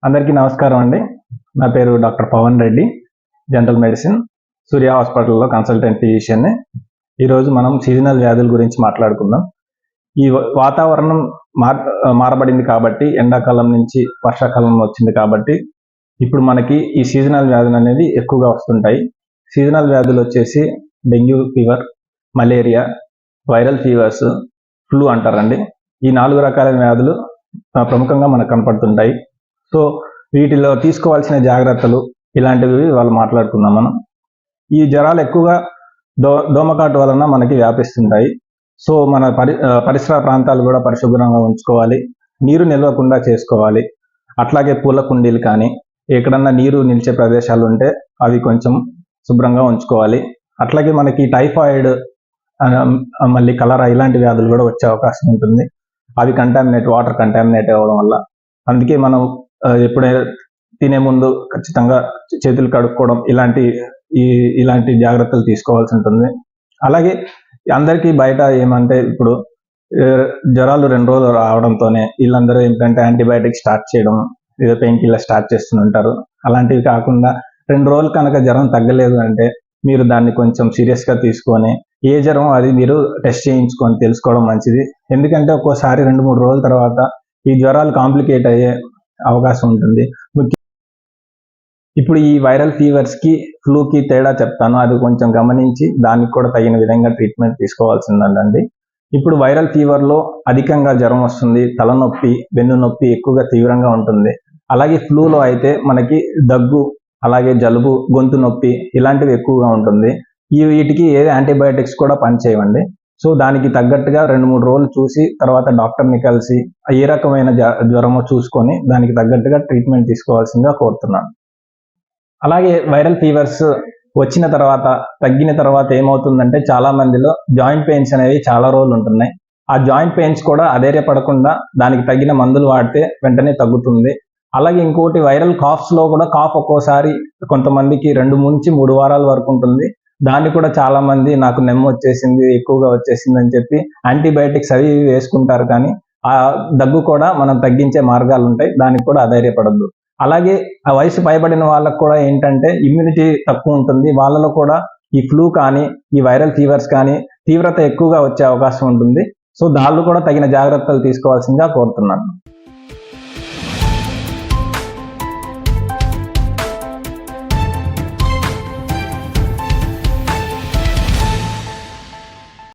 అందరికీ నమస్కారం అండి. నా పేరు doctor Pavan Reddy, general medicine, Surya హాస్పిటల్లో కన్సల్టెంట్ ఫిజిషియన్ని. ఈరోజు మనం సీజనల్ వ్యాధుల గురించి మాట్లాడుకుందాం. ఈ వాతావరణం మారబడింది కాబట్టి, ఎండాకాలం నుంచి వర్షాకాలం వచ్చింది కాబట్టి ఇప్పుడు మనకి ఈ సీజనల్ వ్యాధులు అనేది ఎక్కువగా వస్తుంటాయి. సీజనల్ వ్యాధులు వచ్చేసి dengue fever, malaria, viral fevers, flu అంటారండి. ఈ 4 రకాల వ్యాధులు ప్రముఖంగా మనకు కనపడుతుంటాయి. సో వీటిలో తీసుకోవాల్సిన జాగ్రత్తలు ఇలాంటివి వాళ్ళు మాట్లాడుకుందాం మనం. ఈ జ్వరాలు ఎక్కువగా దోమకాటు వలన మనకి వ్యాపిస్తుంటాయి. సో మన పరిసర ప్రాంతాలు కూడా పరిశుభ్రంగా ఉంచుకోవాలి, నీరు నిల్వకుండా చేసుకోవాలి. అట్లాగే పూల కుండీలు కానీ ఎక్కడన్నా నీరు నిలిచే ప్రదేశాలు ఉంటే అవి కొంచెం శుభ్రంగా ఉంచుకోవాలి. అట్లాగే మనకి టైఫాయిడ్, మళ్ళీ కలరా ఇలాంటి వ్యాధులు కూడా వచ్చే అవకాశం ఉంటుంది. అవి వాటర్ కంటామినేట్ అవ్వడం వల్ల. అందుకే మనం ఎప్పుడైనా తినే ముందు ఖచ్చితంగా చేతులు కడుక్కోవడం ఇలాంటి జాగ్రత్తలు తీసుకోవాల్సి ఉంటుంది. అలాగే అందరికీ బయట ఏమంటే ఇప్పుడు జ్వరాలు 2 రోజులు రావడంతోనే వీళ్ళందరూ ఏంటంటే యాంటీబయాటిక్ స్టార్ట్ చేయడం, ఏదో పెయిన్ కిల్లర్ స్టార్ట్ చేస్తుంటారు. అలాంటివి కాకుండా 2 రోజులు కనుక జ్వరం తగ్గలేదు అంటే మీరు దాన్ని కొంచెం సీరియస్గా తీసుకొని ఏ జ్వరం అది మీరు టెస్ట్ చేయించుకొని తెలుసుకోవడం మంచిది. ఎందుకంటే ఒక్కోసారి 2-3 రోజుల తర్వాత ఈ జ్వరాలు కాంప్లికేట్ అయ్యే అవకాశం ఉంటుంది. ఇప్పుడు ఈ వైరల్ ఫీవర్స్కి, ఫ్లూకి తేడా చెప్తాను, అది కొంచెం గమనించి దానికి కూడా తగిన విధంగా ట్రీట్మెంట్ తీసుకోవాల్సిందండి. ఇప్పుడు వైరల్ ఫీవర్లో అధికంగా జ్వరం వస్తుంది, తలనొప్పి, వెన్ను నొప్పి ఎక్కువగా తీవ్రంగా ఉంటుంది. అలాగే ఫ్లూలో అయితే మనకి దగ్గు, అలాగే జలుబు, గొంతు నొప్పి ఇలాంటివి ఎక్కువగా ఉంటుంది. వీటికి ఏ యాంటీబయాటిక్స్ కూడా పనిచేయవండి. సో దానికి తగ్గట్టుగా 2-3 రోజులు చూసి తర్వాత డాక్టర్ని కలిసి ఏ రకమైన జ్వరమో చూసుకొని దానికి తగ్గట్టుగా ట్రీట్మెంట్ తీసుకోవాల్సిందిగా కోరుతున్నాను. అలాగే వైరల్ ఫీవర్స్ వచ్చిన తర్వాత తగ్గిన తర్వాత ఏమవుతుందంటే చాలా మందిలో జాయింట్ పెయిన్స్ అనేవి చాలా రోజులు ఉంటున్నాయి. ఆ జాయింట్ పెయిన్స్ కూడా అధైర్యపడకుండా దానికి తగిన మందులు వాడితే వెంటనే తగ్గుతుంది. అలాగే ఇంకోటి వైరల్ కాఫ్స్లో కూడా కాఫ్ ఒక్కోసారి కొంతమందికి 2-3 వారాల వరకు ఉంటుంది. దాన్ని కూడా చాలా మంది నాకు నెమ్ము వచ్చేసింది, ఎక్కువగా వచ్చేసింది అని చెప్పి యాంటీబయాటిక్స్ అవి వేసుకుంటారు. కానీ ఆ దగ్గు కూడా మనం తగ్గించే మార్గాలు ఉంటాయి, దానికి కూడా అధైర్యపడద్దు. అలాగే ఆ వయసు పైబడిన వాళ్ళకు కూడా ఏంటంటే ఇమ్యూనిటీ తక్కువ ఉంటుంది. వాళ్ళలో కూడా ఈ ఫ్లూ కానీ ఈ వైరల్ ఫీవర్స్ కానీ తీవ్రత ఎక్కువగా వచ్చే అవకాశం ఉంటుంది. సో దాళ్ళు కూడా తగిన జాగ్రత్తలు తీసుకోవాల్సిందిగా కోరుతున్నాను.